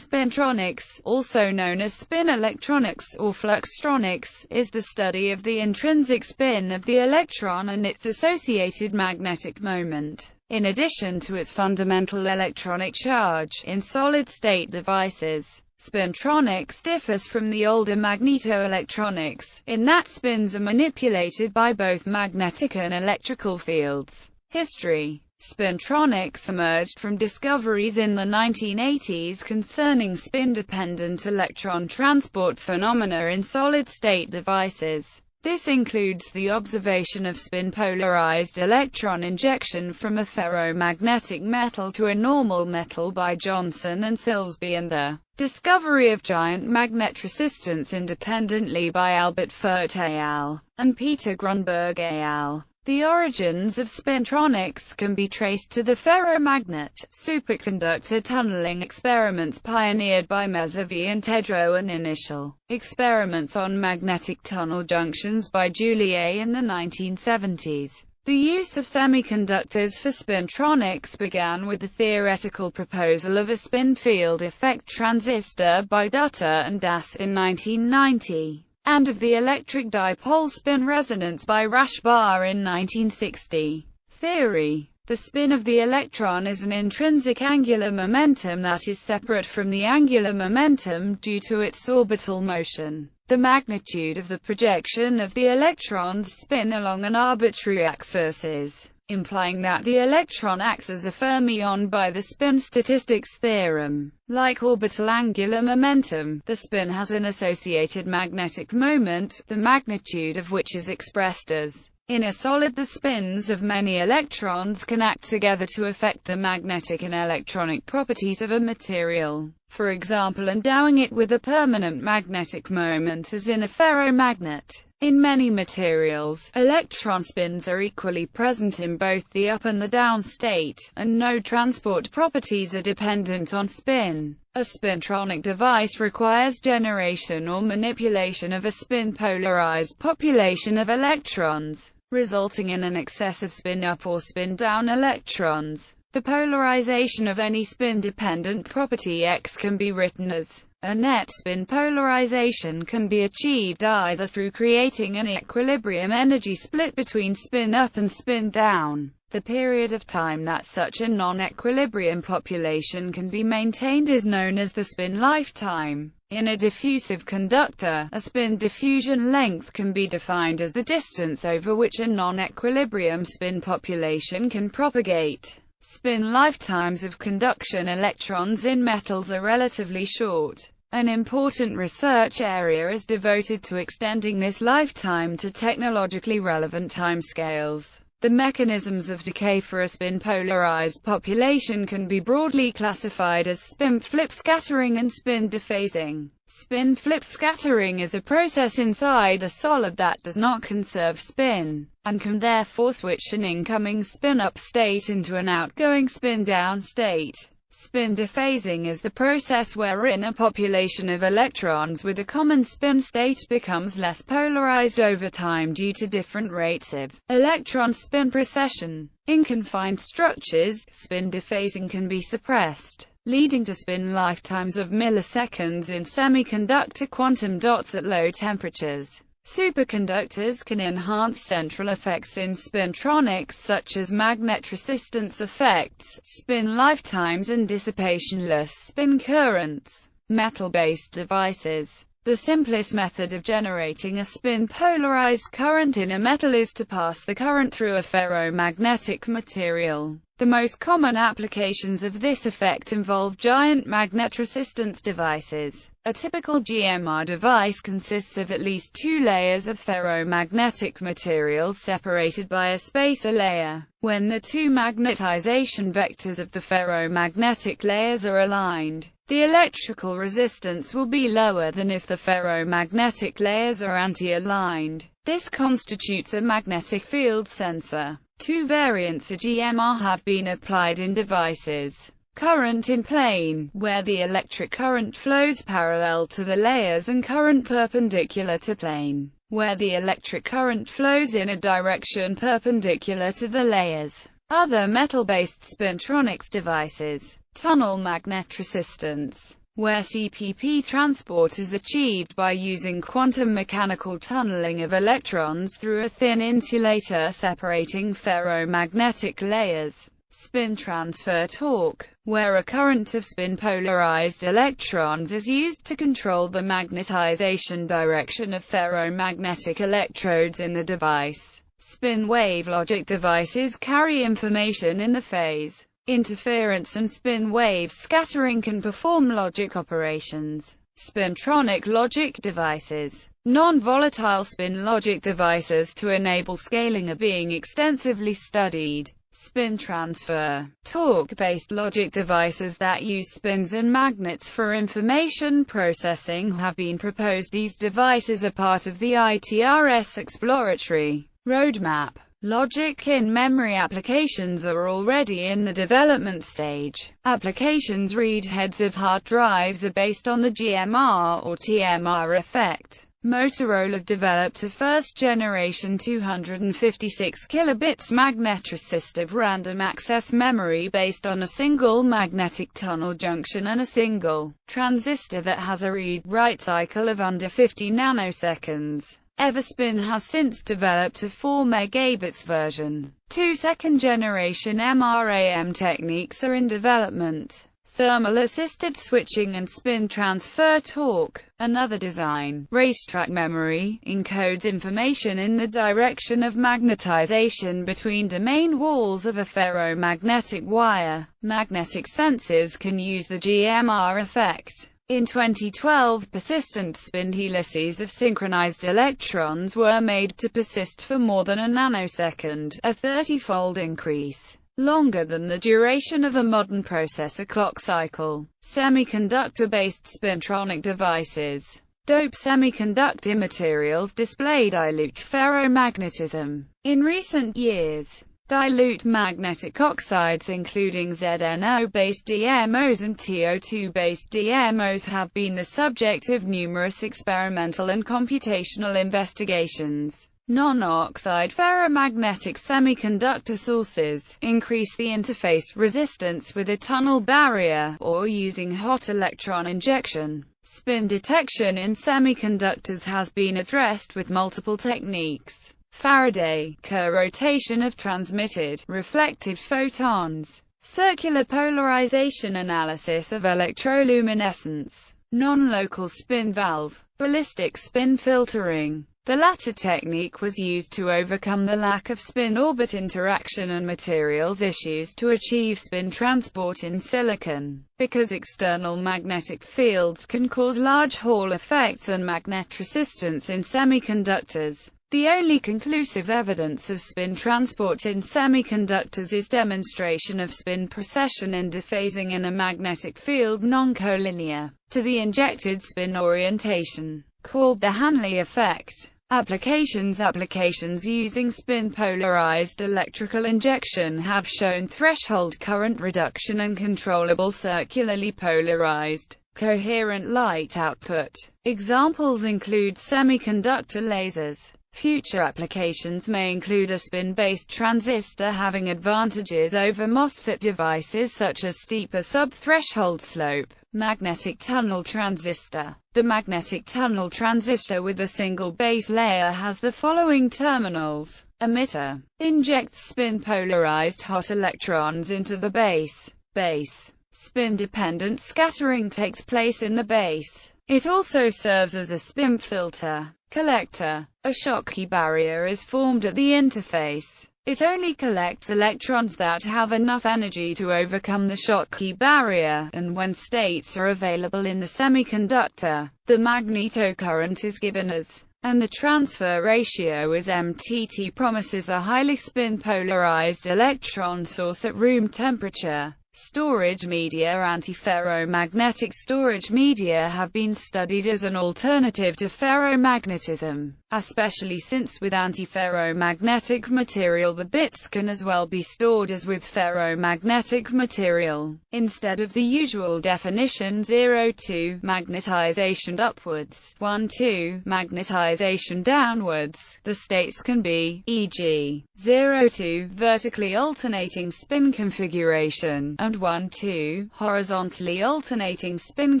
Spintronics, also known as spinelectronics or fluxtronics, is the study of the intrinsic spin of the electron and its associated magnetic moment, in addition to its fundamental electronic charge, in solid-state devices. Spintronics differs from the older magnetoelectronics, in that spins are manipulated by both magnetic and electrical fields. History. Spintronics emerged from discoveries in the 1980s concerning spin-dependent electron transport phenomena in solid-state devices. This includes the observation of spin-polarized electron injection from a ferromagnetic metal to a normal metal by Johnson and Silsby, and the discovery of giant magnet resistance independently by Albert Fert al. and Peter Grunberg al. The origins of spintronics can be traced to the ferromagnet superconductor tunneling experiments pioneered by Messervy and Tedrow, and initial experiments on magnetic tunnel junctions by Julier in the 1970s. The use of semiconductors for spintronics began with the theoretical proposal of a spin field effect transistor by Dutter and Das in 1990. And of the electric dipole spin resonance by Rashbar in 1960. Theory. The spin of the electron is an intrinsic angular momentum that is separate from the angular momentum due to its orbital motion. The magnitude of the projection of the electron's spin along an arbitrary axis is, implying that the electron acts as a fermion by the spin statistics theorem. Like orbital angular momentum, the spin has an associated magnetic moment, the magnitude of which is expressed as, in a solid, the spins of many electrons can act together to affect the magnetic and electronic properties of a material. For example, endowing it with a permanent magnetic moment as in a ferromagnet. In many materials, electron spins are equally present in both the up and the down state, and no transport properties are dependent on spin. A spintronic device requires generation or manipulation of a spin-polarized population of electrons, resulting in an excess of spin-up or spin-down electrons. The polarization of any spin-dependent property X can be written as a net spin. Polarization can be achieved either through creating an equilibrium energy split between spin up and spin down. The period of time that such a non-equilibrium population can be maintained is known as the spin lifetime. In a diffusive conductor, a spin diffusion length can be defined as the distance over which a non-equilibrium spin population can propagate. Spin lifetimes of conduction electrons in metals are relatively short. An important research area is devoted to extending this lifetime to technologically relevant timescales. The mechanisms of decay for a spin-polarized population can be broadly classified as spin flip scattering and spin defacing. Spin flip scattering is a process inside a solid that does not conserve spin, and can therefore switch an incoming spin-up state into an outgoing spin-down state. Spin dephasing is the process wherein a population of electrons with a common spin state becomes less polarized over time due to different rates of electron spin precession. In confined structures, spin dephasing can be suppressed, leading to spin lifetimes of milliseconds in semiconductor quantum dots at low temperatures. Superconductors can enhance central effects in spintronics such as magnet resistance effects, spin lifetimes and dissipationless spin currents. Metal-based devices. The simplest method of generating a spin-polarized current in a metal is to pass the current through a ferromagnetic material. The most common applications of this effect involve giant magnet resistance devices. A typical GMR device consists of at least two layers of ferromagnetic material separated by a spacer layer. When the two magnetization vectors of the ferromagnetic layers are aligned, the electrical resistance will be lower than if the ferromagnetic layers are anti-aligned. This constitutes a magnetic field sensor. Two variants of GMR have been applied in devices. Current in plane, where the electric current flows parallel to the layers, and current perpendicular to plane, where the electric current flows in a direction perpendicular to the layers. Other metal-based spintronics devices. Tunnel magnet resistance. where CPP transport is achieved by using quantum mechanical tunneling of electrons through a thin insulator separating ferromagnetic layers. Spin transfer torque, where a current of spin-polarized electrons is used to control the magnetization direction of ferromagnetic electrodes in the device. Spin wave logic devices carry information in the phase interference and spin wave scattering can perform logic operations. Spintronic logic devices. Non-volatile spin logic devices to enable scaling are being extensively studied. Spin transfer, torque-based logic devices that use spins and magnets for information processing have been proposed. These devices are part of the ITRS exploratory roadmap. Logic in memory applications are already in the development stage. Applications read heads of hard drives are based on the GMR or TMR effect. Motorola developed a first-generation 256 kilobits magnetoresistive random access memory based on a single magnetic tunnel junction and a single transistor that has a read-write cycle of under 50 nanoseconds. Everspin has since developed a 4 megabits version. 2 second-generation MRAM techniques are in development. Thermal-assisted switching and spin transfer torque. Another design, racetrack memory, encodes information in the direction of magnetization between domain walls of a ferromagnetic wire. Magnetic sensors can use the GMR effect. In 2012, persistent spin helices of synchronized electrons were made to persist for more than a nanosecond, a 30-fold increase, longer than the duration of a modern processor clock cycle. Semiconductor-based spintronic devices. Dope semiconductor materials display dilute ferromagnetism. In recent years, dilute magnetic oxides including ZNO-based DMOs and TO2-based DMOs have been the subject of numerous experimental and computational investigations. Non-oxide ferromagnetic semiconductor sources increase the interface resistance with a tunnel barrier, or using hot electron injection. Spin detection in semiconductors has been addressed with multiple techniques. Faraday, Kerr rotation of transmitted, reflected photons, circular polarization analysis of electroluminescence, non-local spin valve, ballistic spin filtering. The latter technique was used to overcome the lack of spin-orbit interaction and materials issues to achieve spin transport in silicon. Because external magnetic fields can cause large Hall effects and magnet resistance in semiconductors, the only conclusive evidence of spin transport in semiconductors is demonstration of spin precession in dephasing in a magnetic field non-collinear to the injected spin orientation, called the Hanley effect. Applications using spin-polarized electrical injection have shown threshold current reduction and controllable circularly polarized, coherent light output. Examples include semiconductor lasers. Future applications may include a spin-based transistor having advantages over MOSFET devices such as steeper sub-threshold slope. Magnetic tunnel transistor. The magnetic tunnel transistor with a single base layer has the following terminals. Emitter. Injects spin-polarized hot electrons into the base. Base. Spin-dependent scattering takes place in the base. It also serves as a spin filter. Collector. A Schottky barrier is formed at the interface. It only collects electrons that have enough energy to overcome the Schottky barrier, and when states are available in the semiconductor, the magnetocurrent is given as, and the transfer ratio is MTT. Promises a highly spin-polarized electron source at room temperature. Storage media. Antiferromagnetic storage media have been studied as an alternative to ferromagnetism, especially since with antiferromagnetic material the bits can as well be stored as with ferromagnetic material. Instead of the usual definition 0-2 magnetization upwards, 1-2 magnetization downwards, the states can be, e.g., 0-2 vertically alternating spin configuration, around 1-2, horizontally alternating spin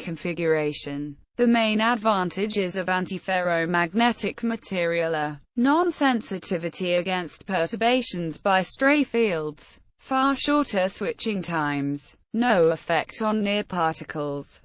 configuration. The main advantages of antiferromagnetic material are non-sensitivity against perturbations by stray fields, far shorter switching times, no effect on near particles,